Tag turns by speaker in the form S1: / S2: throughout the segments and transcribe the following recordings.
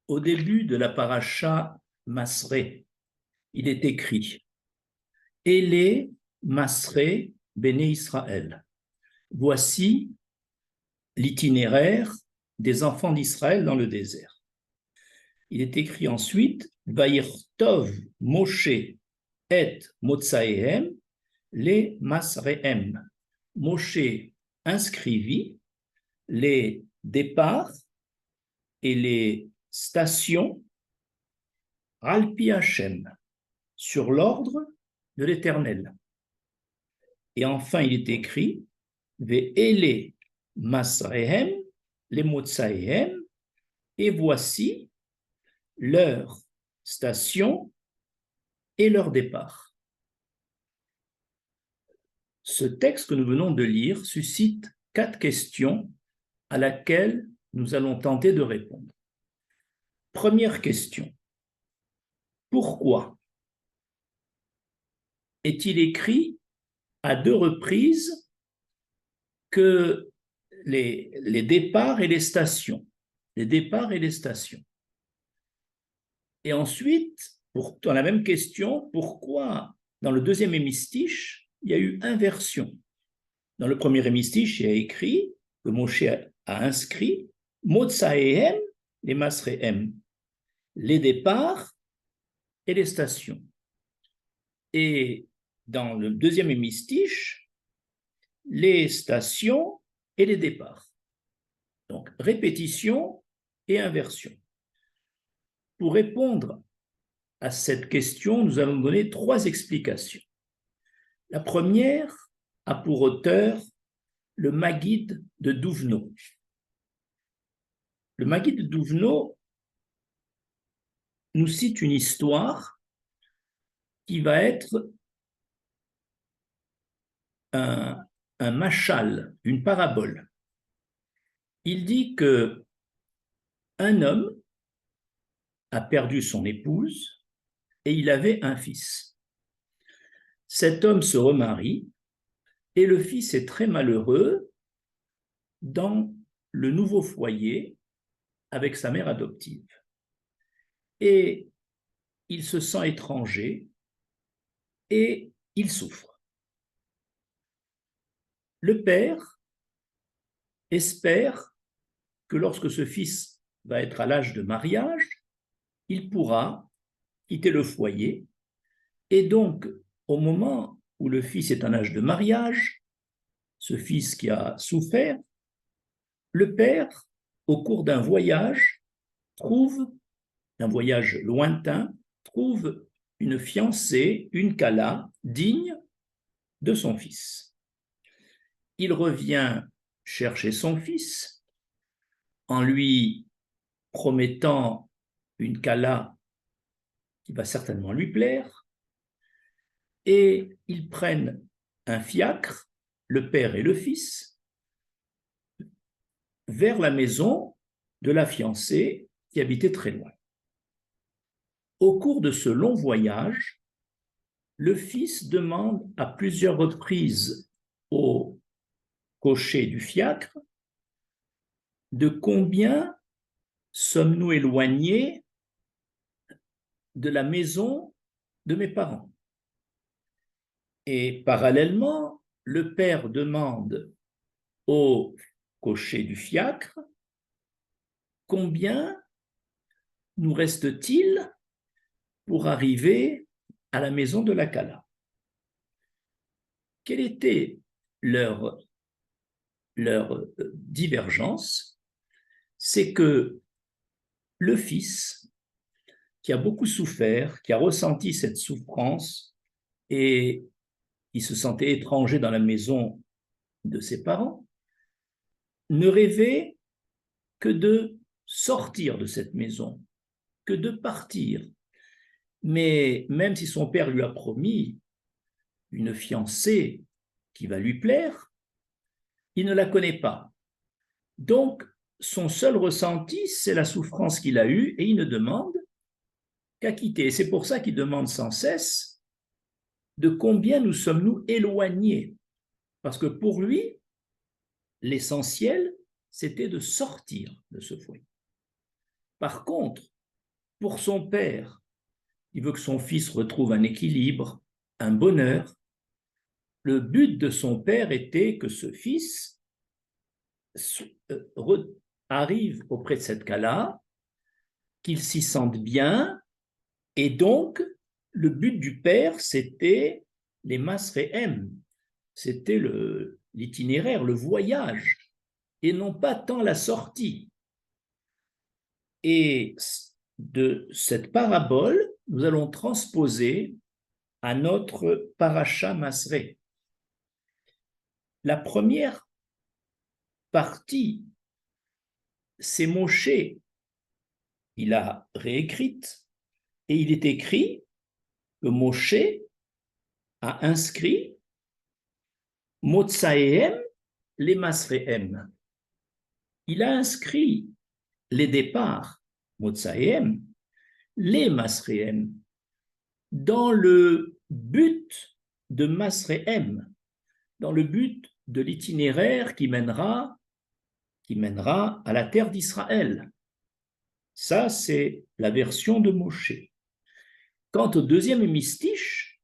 S1: Au début de la paracha Masré, il est écrit « Élé Masré Béné Israël ». Voici l'itinéraire des enfants d'Israël dans le désert. Il est écrit ensuite « Vaïrtov Moshe et Motsaehem les Masrehem ». Moshe inscrivit les départs et les stations Alpi Hachem, sur l'ordre de l'Éternel. Et enfin, il est écrit Ve'ele Masrehem, les Motsaehem, et voici leur station et leur départ. Ce texte que nous venons de lire suscite 4 questions à laquelle nous allons tenter de répondre. Première question. Pourquoi est-il écrit à 2 reprises que les départs et les stations, Et ensuite, dans la même question, pourquoi dans le deuxième hémistiche, il y a eu inversion? Dans le premier hémistiche, il y a écrit, que Moshe a inscrit, Motsaehem, les Masrehem, les départs et les stations. Et dans le deuxième hémistiche, les stations et les départs. Donc, répétition et inversion. Pour répondre à cette question, nous allons donner 3 explications. La première a pour auteur le Maguide de Duvno. Le Maguide de Duvno nous cite une histoire qui va être un machal, une parabole. Il dit que un homme a perdu son épouse et il avait un fils. Cet homme se remarie et le fils est très malheureux dans le nouveau foyer avec sa mère adoptive. Et il se sent étranger et il souffre. Le père espère que lorsque ce fils va être à l'âge de mariage, il pourra quitter le foyer. Et donc, au moment où le fils est en âge de mariage, ce fils qui a souffert, le père, au cours d'un voyage lointain, trouve une fiancée, une kala, digne de son fils. Il revient chercher son fils en lui promettant une kala qui va certainement lui plaire, et ils prennent un fiacre, le père et le fils, vers la maison de la fiancée qui habitait très loin. Au cours de ce long voyage, le fils demande à plusieurs reprises au cocher du fiacre de combien sommes-nous éloignés de la maison de mes parents. Et parallèlement, le père demande au cocher du fiacre combien nous reste-t-il pour arriver à la maison de la kala. Quelle était leur divergence? C'est que le fils, qui a beaucoup souffert, qui a ressenti cette souffrance et qui se sentait étranger dans la maison de ses parents, ne rêvait que de sortir de cette maison, que de partir. Mais même si son père lui a promis une fiancée qui va lui plaire, il ne la connaît pas. Donc, son seul ressenti, c'est la souffrance qu'il a eue et il ne demande qu'à quitter. C'est pour ça qu'il demande sans cesse de combien nous sommes-nous éloignés. Parce que pour lui, l'essentiel, c'était de sortir de ce foyer. Par contre, pour son père. Il veut que son fils retrouve un équilibre, un bonheur. Le but de son père était que ce fils arrive auprès de cette Kala, qu'il s'y sente bien, et donc le but du père, c'était les Masrehem, c'était l'itinéraire, le voyage, et non pas tant la sortie. Et de cette parabole, nous allons transposer à notre paracha Masré. La première partie, c'est Moshe. Il a réécrite, et il est écrit que Moshe a inscrit Motsaehem les Masrehem. Il a inscrit les départs, Motsaehem, les Masrehem, dans le but de Masrehem, dans le but de l'itinéraire qui mènera à la terre d'Israël. Ça, c'est la version de Moshe. Quant au deuxième hémistiche,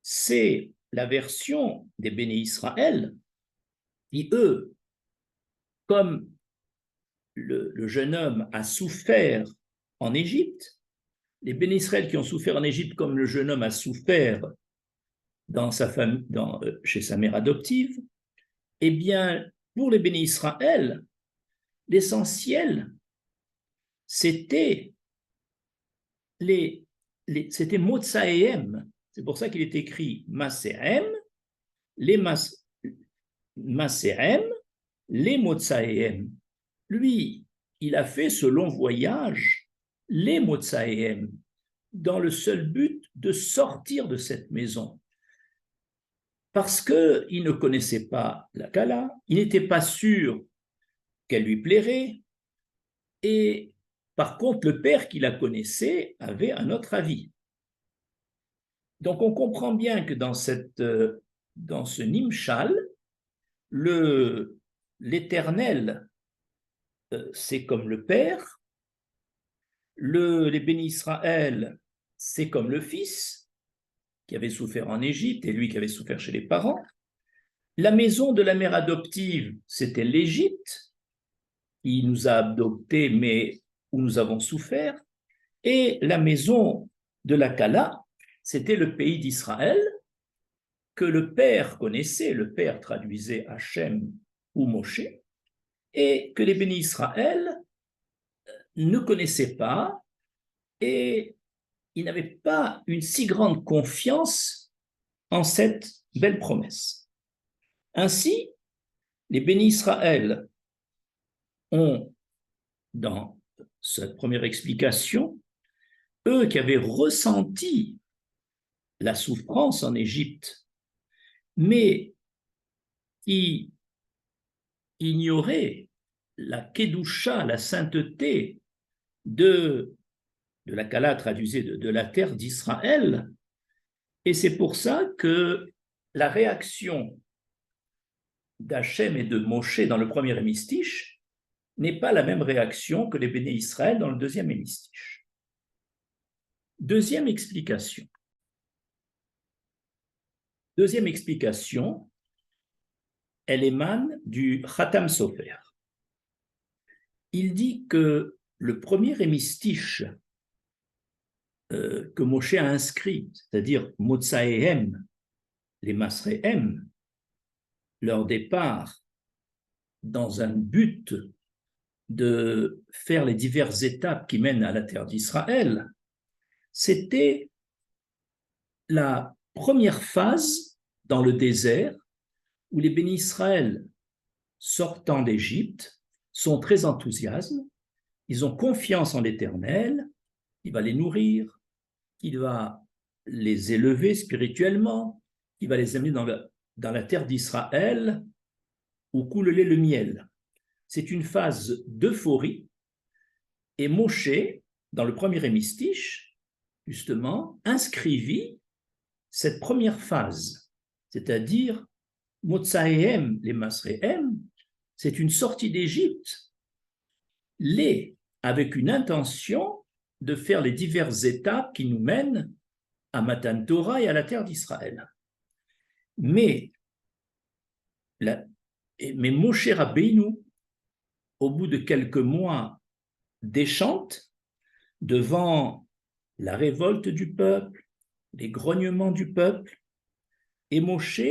S1: c'est la version des béné Israël, qui, eux, comme le jeune homme a souffert en Égypte, les béné Israël qui ont souffert en Égypte comme le jeune homme a souffert dans sa famille, chez sa mère adoptive, eh bien, pour les béné Israël, l'essentiel, c'était c'était Motsaehem. C'est pour ça qu'il est écrit Masehem, les Masehem, les Motsaehem. Lui, il a fait ce long voyage, les Motsaehem, dans le seul but de sortir de cette maison. Parce qu'il ne connaissait pas la Kala, il n'était pas sûr qu'elle lui plairait, et par contre, le père qui la connaissait avait un autre avis. Donc, on comprend bien que dans ce Nimshal, l'Éternel, c'est comme le père, les bénis Israël, c'est comme le fils, qui avait souffert en Égypte, et lui qui avait souffert chez les parents. La maison de la mère adoptive, c'était l'Égypte, qui nous a adoptés, mais où nous avons souffert. Et la maison de la Kala, c'était le pays d'Israël que le père connaissait, le père traduisait Hachem ou Moshe, et que les bénis Israël ne connaissaient pas, et ils n'avaient pas une si grande confiance en cette belle promesse. Ainsi, les bénis Israël ont, dans cette première explication, eux qui avaient ressenti la souffrance en Égypte, mais qui ignoraient la Kedusha, la sainteté de la Kala, traduisée de la terre d'Israël, et c'est pour ça que la réaction d'Hachem et de Moshe dans le premier hémistiche n'est pas la même réaction que les béné Israël dans le deuxième hémistiche. Deuxième explication. Deuxième explication, elle émane du Khatam Sofer. Il dit que le premier hémistiche que Moshe a inscrit, c'est-à-dire Motsaehem, les Masrehem, leur départ dans un but de faire les diverses étapes qui mènent à la terre d'Israël, c'était la première phase dans le désert où les bénis Israël sortant d'Égypte sont très enthousiastes, ils ont confiance en l'Éternel, il va les nourrir, qu'il va les élever spirituellement, qu'il va les amener dans la terre d'Israël où coule le lait, le miel. C'est une phase d'euphorie, et Moshe, dans le premier hémistiche, justement, inscrivit cette première phase, c'est-à-dire Motsaehem, les Masrehem, c'est une sortie d'Égypte, avec une intention de faire les diverses étapes qui nous mènent à Matan Torah et à la terre d'Israël. Mais Moshe Rabbeinu, au bout de quelques mois, déchante devant la révolte du peuple, les grognements du peuple, et Moshe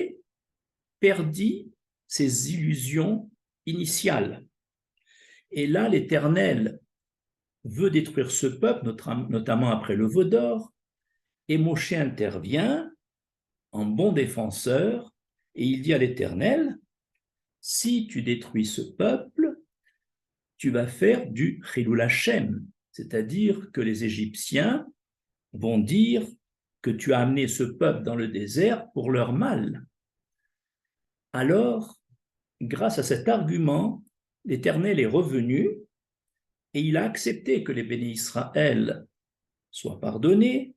S1: perdit ses illusions initiales. Et là, l'Éternel veut détruire ce peuple, notamment après le veau d'or, et Moshe intervient en bon défenseur, et il dit à l'Éternel, si tu détruis ce peuple, tu vas faire du Chilul Hashem, c'est-à-dire que les Égyptiens vont dire que tu as amené ce peuple dans le désert pour leur mal. Alors, grâce à cet argument, l'Éternel est revenu et il a accepté que les bénis Israël soient pardonnés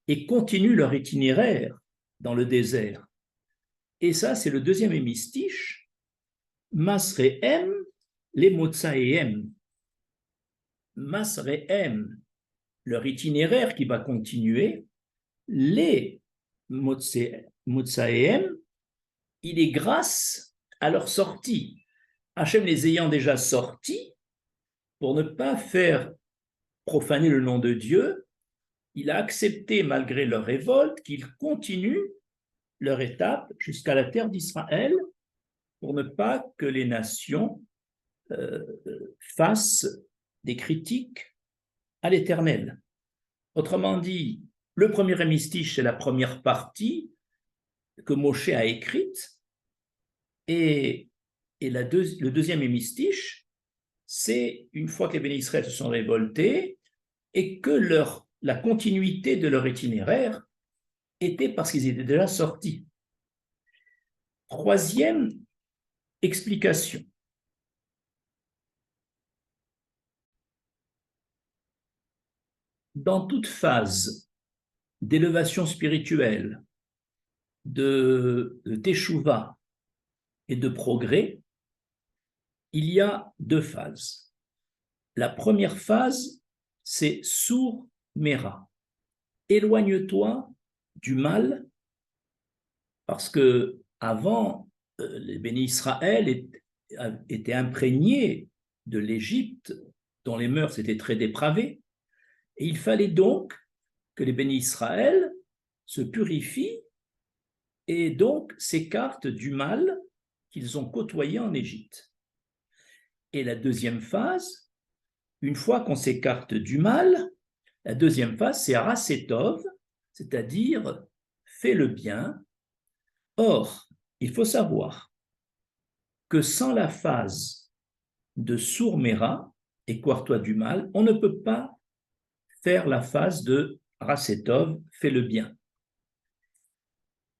S1: et continuent leur itinéraire dans le désert. Et ça, c'est le deuxième hémistiche, Masrehem, les Motsaehem. Masrehem, leur itinéraire qui va continuer, les Motsaehem, il est grâce à leur sortie. Hachem les ayant déjà sortis, pour ne pas faire profaner le nom de Dieu, il a accepté, malgré leur révolte, qu'ils continuent leur étape jusqu'à la terre d'Israël pour ne pas que les nations fassent des critiques à l'Éternel. Autrement dit, le premier hémistiche, c'est la première partie que Moshe a écrite, et le deuxième hémistiche, c'est une fois que les bénis Israël se sont révoltés et que la continuité de leur itinéraire était parce qu'ils étaient déjà sortis. Troisième explication. Dans toute phase d'élévation spirituelle, de teshuva et de progrès, il y a deux phases. La première phase, c'est Sur Mera. Éloigne-toi du mal, parce que avant, les bénis Israël étaient imprégnés de l'Égypte, dont les mœurs étaient très dépravées, et il fallait donc que les bénis Israël se purifient et donc s'écartent du mal qu'ils ont côtoyé en Égypte. Et la deuxième phase, une fois qu'on s'écarte du mal, la deuxième phase, c'est Arasetov, c'est-à-dire fais le bien. Or, il faut savoir que sans la phase de Sourmera, écarte-toi du mal, on ne peut pas faire la phase de Arasetov, fais le bien.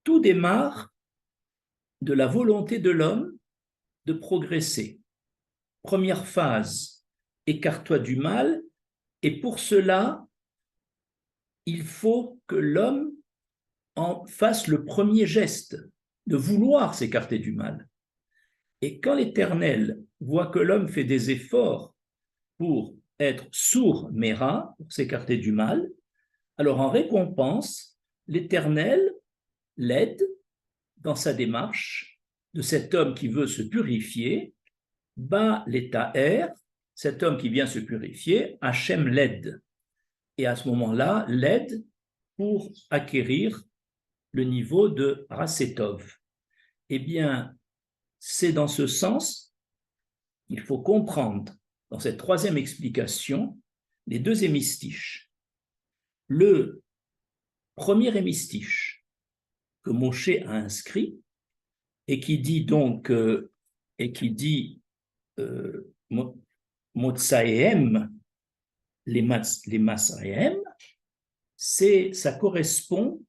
S1: Tout démarre de la volonté de l'homme de progresser. Première phase, écarte-toi du mal, et pour cela, il faut que l'homme en fasse le premier geste, de vouloir s'écarter du mal. Et quand l'Éternel voit que l'homme fait des efforts pour être sourd Méra, pour s'écarter du mal, alors en récompense, l'Éternel l'aide dans sa démarche de cet homme qui veut se purifier. Ba l'Étaher, cet homme qui vient se purifier, Hachem l'aide. Et à ce moment-là, l'aide pour acquérir le niveau de Rasetov. Eh bien, c'est dans ce sens qu'il faut comprendre, dans cette troisième explication, les deux hémistiches. Le premier hémistiche que Moshe a inscrit et qui dit donc, Motsaehem, les Masrahem, ça correspond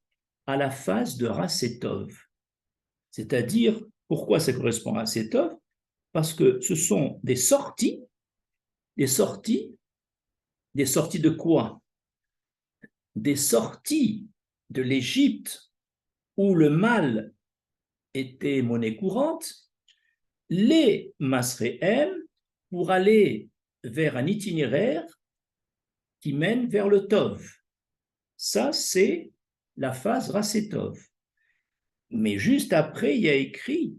S1: à la phase de Rasetov. C'est-à-dire, pourquoi ça correspond à Rasetov? Parce que ce sont des sorties de quoi? Des sorties de l'Égypte où le mal était monnaie courante, les Masrehem, pour aller vers un itinéraire qui mène vers le Tov. Ça, c'est la phase Rasetov. Mais juste après, il y a écrit,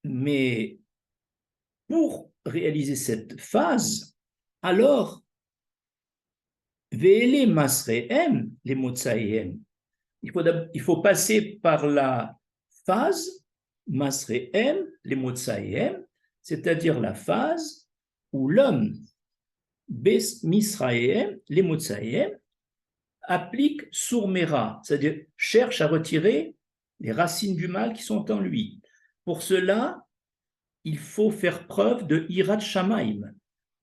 S1: mais pour réaliser cette phase, alors, Ve'ele Masrehem, les Motsaïhem, il faut passer par la phase Masrehem, les Motsaïhem, c'est-à-dire la phase où l'homme, Bes Misraëhem, les Motsaïhem, applique Surmera, c'est-à-dire cherche à retirer les racines du mal qui sont en lui. Pour cela, il faut faire preuve de Hirat Shamaim,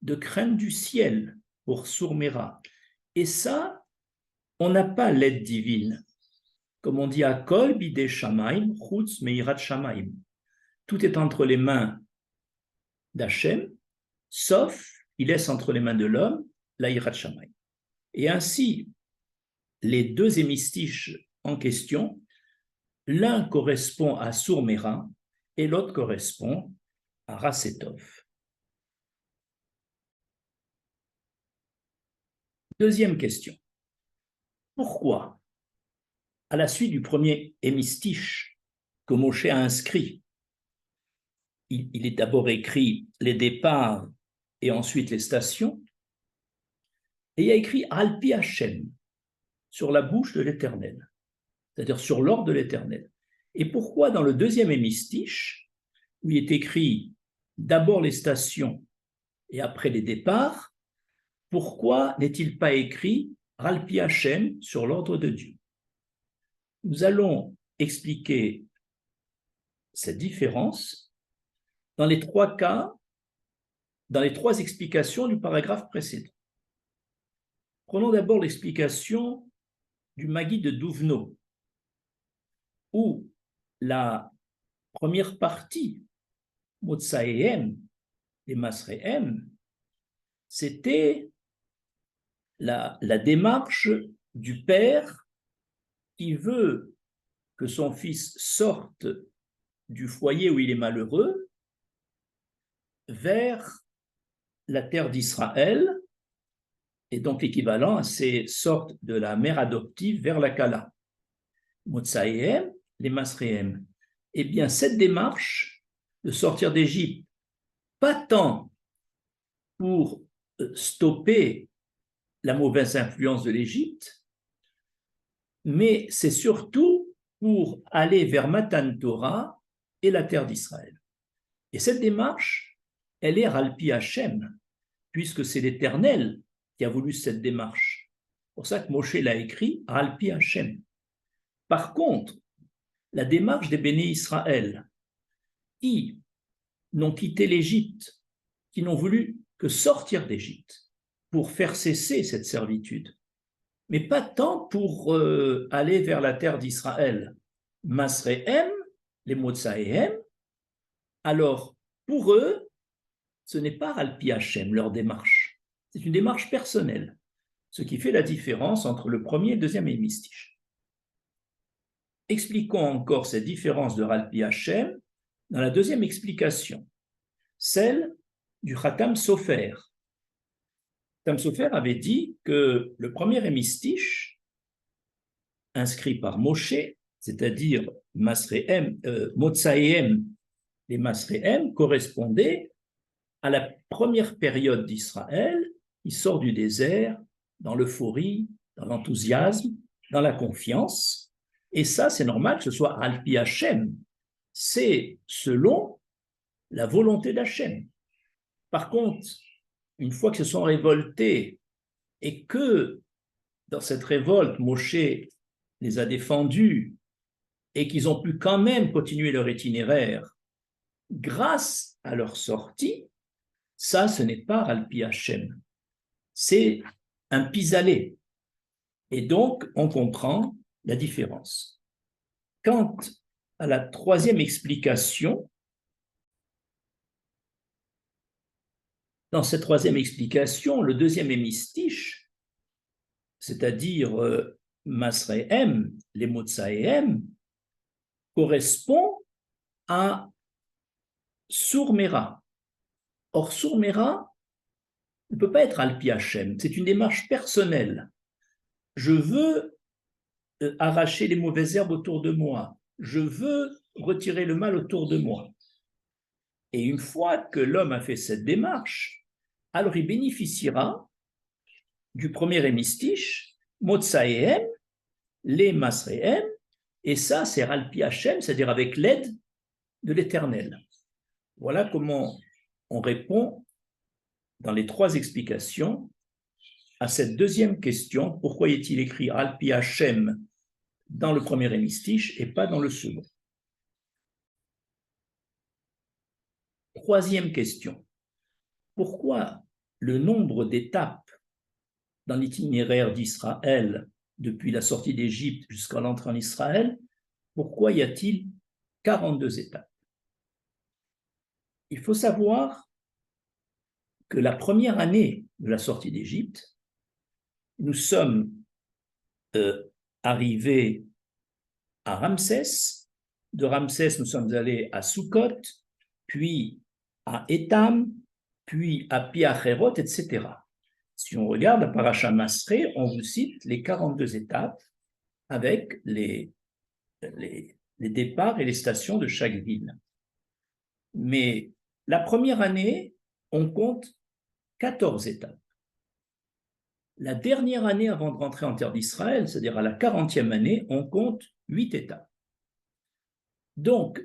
S1: de crainte du ciel pour Surmera. Et ça, on n'a pas l'aide divine. Comme on dit à Kol Bidei Shamaim, Chutz Meirat Shamaim. Tout est entre les mains d'Hachem, sauf il laisse entre les mains de l'homme la Hirat Shamaim. Et ainsi, les deux hémistiches en question, l'un correspond à Surmera et l'autre correspond à Rasetov. Deuxième question. Pourquoi, à la suite du premier hémistiche que Moshe a inscrit, il est d'abord écrit les départs et ensuite les stations, et il y a écrit Alpi Hashem, sur la bouche de l'Éternel, c'est-à-dire sur l'ordre de l'Éternel. Et pourquoi dans le deuxième hémistiche, où il est écrit d'abord les stations et après les départs, pourquoi n'est-il pas écrit Alpi Hashem sur l'ordre de Dieu? Nous allons expliquer cette différence dans les trois cas, dans les trois explications du paragraphe précédent. Prenons d'abord l'explication du Maggid de Duvno, où la première partie, Motsaïhem et Masrehem, c'était la démarche du père qui veut que son fils sorte du foyer où il est malheureux vers la terre d'Israël, et donc l'équivalent, c'est sorte de la mère adoptive vers la Kala. Motsaïhem, les Masréhem. Eh bien, cette démarche de sortir d'Égypte, pas tant pour stopper la mauvaise influence de l'Égypte, mais c'est surtout pour aller vers Matan Torah et la terre d'Israël. Et cette démarche, elle est Ralpi Hashem, puisque c'est l'Éternel qui a voulu cette démarche. C'est pour ça que Moshe l'a écrit Ralpi Hashem. Par contre, la démarche des béné Israël, qui n'ont quitté l'Égypte, qui n'ont voulu que sortir d'Égypte pour faire cesser cette servitude, mais pas tant pour aller vers la terre d'Israël. Masrehem, les Motsaïhem, alors pour eux, ce n'est pas Alpi Hashem, leur démarche. C'est une démarche personnelle, ce qui fait la différence entre le premier et le deuxième hémistiche. Expliquons encore cette différence de Alpi Hashem dans la deuxième explication, celle du Khatam Sofer. Khatam Sofer avait dit que le premier hémistiche, inscrit par Moshe, c'est-à-dire Motsaïhem, les Masréhem, correspondait à la première période d'Israël. Il sort du désert dans l'euphorie, dans l'enthousiasme, dans la confiance. Et ça, c'est normal que ce soit Alpi Hashem. C'est selon la volonté d'Hachem. Par contre, une fois qu'ils se sont révoltés et que dans cette révolte, Moshe les a défendus et qu'ils ont pu quand même continuer leur itinéraire grâce à leur sortie, ça, ce n'est pas Alpi Hashem. C'est un pis-aller. Et donc, on comprend la différence. Quant à la troisième explication, dans cette troisième explication, le deuxième hémistiche, c'est-à-dire Masrehem, les Motsaïhem, correspond à Surmera. Or, Surmera, ne peut pas être Alpi Hachem. C'est une démarche personnelle. Je veux arracher les mauvaises herbes autour de moi. Je veux retirer le mal autour de moi. Et une fois que l'homme a fait cette démarche, alors il bénéficiera du premier hémistiche, Motsaehem, les Masrehem, et ça, c'est Alpi Hachem, c'est-à-dire avec l'aide de l'Éternel. Voilà comment on répond dans les trois explications à cette deuxième question, pourquoi est-il écrit Alpi Hachem dans le premier hémistiche et pas dans le second? Troisième question, pourquoi le nombre d'étapes dans l'itinéraire d'Israël depuis la sortie d'Égypte jusqu'à l'entrée en Israël, pourquoi y a-t-il 42 étapes? Il faut savoir que la première année de la sortie d'Égypte, nous sommes arrivés à Ramsès. De Ramsès, nous sommes allés à Sukkot, puis à Étam, puis à Pi-Hacherot, etc. Si on regarde la paracha Masré, on vous cite les 42 étapes avec les départs et les stations de chaque ville. Mais la première année, on compte 14 étapes. La dernière année avant de rentrer en terre d'Israël, c'est-à-dire à la 40e année, on compte 8 étapes. Donc,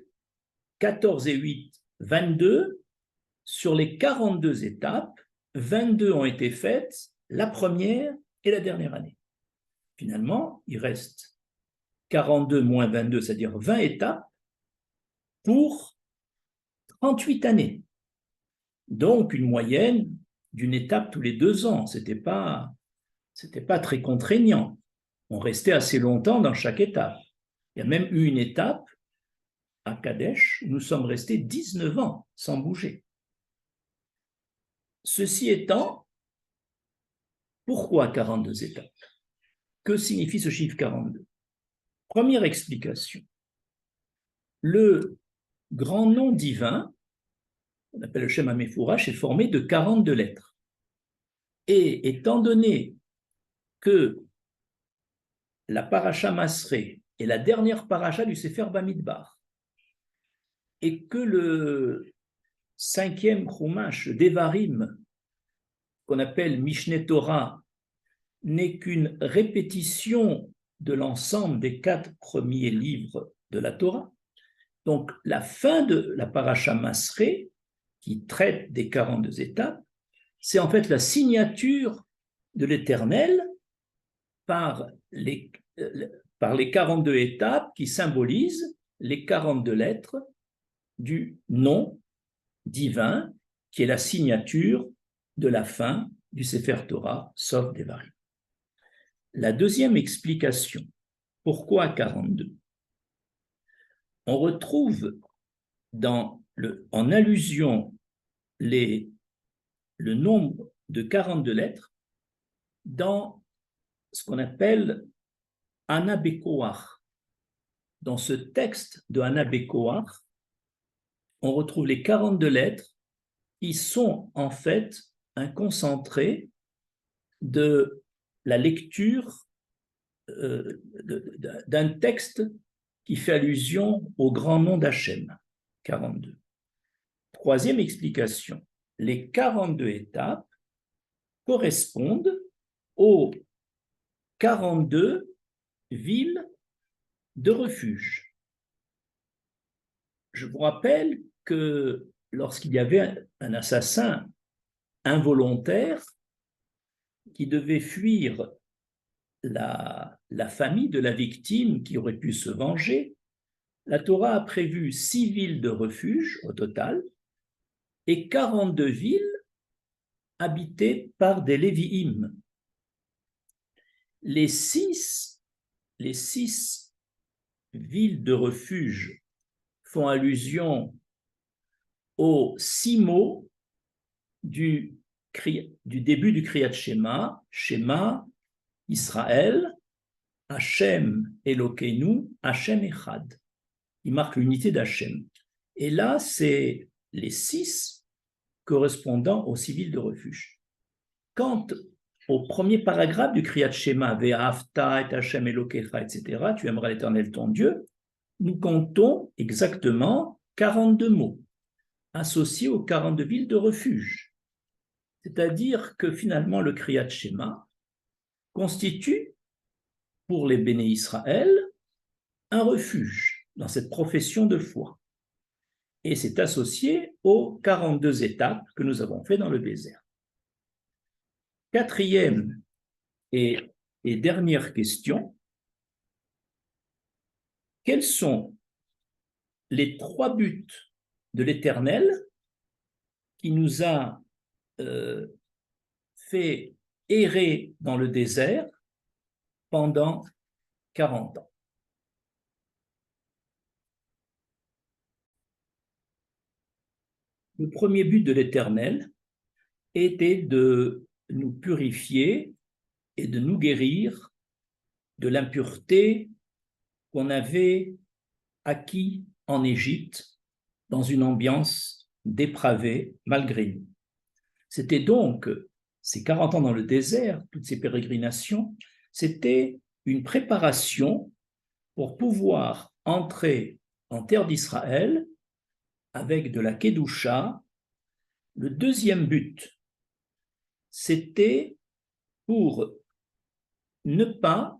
S1: 14 et 8, 22. Sur les 42 étapes, 22 ont été faites la première et la dernière année. Finalement, il reste 42 moins 22, c'est-à-dire 20 étapes pour 38 années. Donc, une moyenne d'une étape tous les 2 ans. C'était pas très contraignant. On restait assez longtemps dans chaque étape. Il y a même eu une étape à Kadesh où nous sommes restés 19 ans sans bouger. Ceci étant, pourquoi 42 étapes? Que signifie ce chiffre 42? Première explication. Le grand nom divin, on appelle le Shem HaMefourash, est formé de 42 lettres. Et étant donné que la paracha Masré est la dernière paracha du Sefer Bamidbar, et que le 5e Chumash d'Evarim, qu'on appelle Mishneh Torah, n'est qu'une répétition de l'ensemble des 4 premiers livres de la Torah. Donc, la fin de la paracha Masré, qui traite des 42 étapes, c'est en fait la signature de l'Éternel par les 42 étapes qui symbolisent les 42 lettres du nom divin, qui est la signature de la fin du Sefer Torah, sauf Devarim. La deuxième explication, pourquoi 42? On retrouve en allusion le nombre de 42 lettres dans ce qu'on appelle Ana Bekoach. Dans ce texte de Ana Bekoach, on retrouve les 42 lettres qui sont en fait un concentré de la lecture d'un texte qui fait allusion au grand nom d'Hachem, 42. Troisième explication, les 42 étapes correspondent aux 42 villes de refuge. Je vous rappelle que lorsqu'il y avait un assassin involontaire qui devait fuir la famille de la victime qui aurait pu se venger, la Torah a prévu 6 villes de refuge au total et 42 villes habitées par des Lévi'im. Les six villes de refuge font allusion aux 6 mots du début du Kriyat Shema, Shema, Israël, Hachem Elokeinu, Hachem Echad. Il marque l'unité d'Hachem. Et là, c'est les 6 correspondant aux 6 villes de refuge. quant au premier paragraphe du Kriyat Shema, Ve'ahavta et Hashem Elokecha, etc., tu aimeras l'Éternel ton Dieu, nous comptons exactement 42 mots associés aux 42 villes de refuge. C'est-à-dire que finalement le Kriyat Shema constitue pour les béné Israël un refuge dans cette profession de foi. Et c'est associé aux 42 étapes que nous avons fait dans le désert. Quatrième et dernière question, quels sont les 3 buts de l'Éternel qui nous a fait errer dans le désert pendant 40 ans? Le premier but de l'Éternel était de nous purifier et de nous guérir de l'impureté qu'on avait acquis en Égypte dans une ambiance dépravée malgré nous. C'était donc ces 40 ans dans le désert, toutes ces pérégrinations, c'était une préparation pour pouvoir entrer en terre d'Israël avec de la Kedusha. Le deuxième but, c'était pour ne pas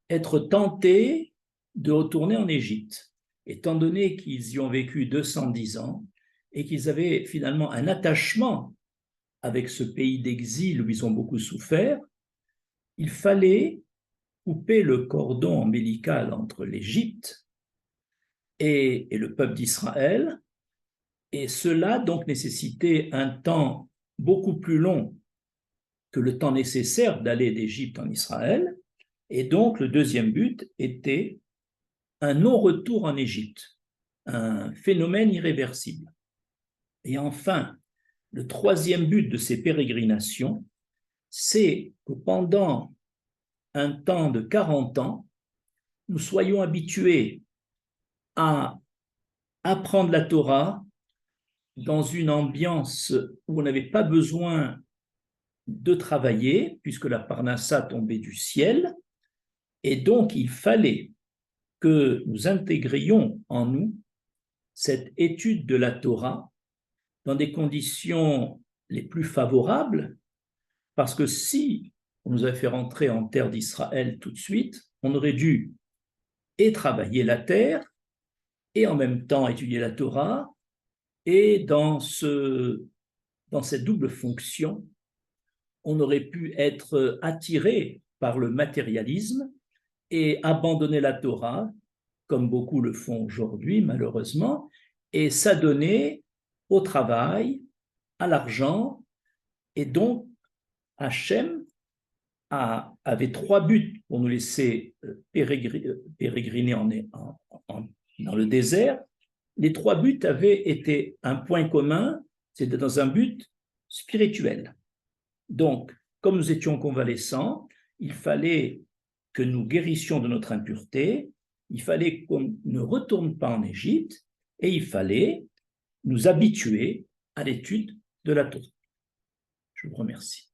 S1: être tentés de retourner en Égypte, étant donné qu'ils y ont vécu 210 ans et qu'ils avaient finalement un attachement avec ce pays d'exil où ils ont beaucoup souffert. Il fallait couper le cordon ombilical entre l'Égypte et le peuple d'Israël, et cela donc nécessitait un temps beaucoup plus long que le temps nécessaire d'aller d'Égypte en Israël, et donc le deuxième but était un non-retour en Égypte, un phénomène irréversible. Et enfin, le troisième but de ces pérégrinations, c'est que pendant un temps de 40 ans, nous soyons habitués à apprendre la Torah dans une ambiance où on n'avait pas besoin de travailler, puisque la parnassa tombait du ciel, et donc il fallait que nous intégrions en nous cette étude de la Torah dans des conditions les plus favorables, parce que si on nous avait fait rentrer en terre d'Israël tout de suite, on aurait dû et travailler la terre, et en même temps étudier la Torah, et dans cette double fonction, on aurait pu être attiré par le matérialisme et abandonner la Torah, comme beaucoup le font aujourd'hui, malheureusement, et s'adonner au travail, à l'argent, et donc Hachem avait 3 buts pour nous laisser pérégriner dans le désert. Les 3 buts avaient été un point commun, c'était dans un but spirituel. Donc, comme nous étions convalescents, il fallait que nous guérissions de notre impureté, il fallait qu'on ne retourne pas en Égypte, et il fallait nous habituer à l'étude de la Torah. Je vous remercie.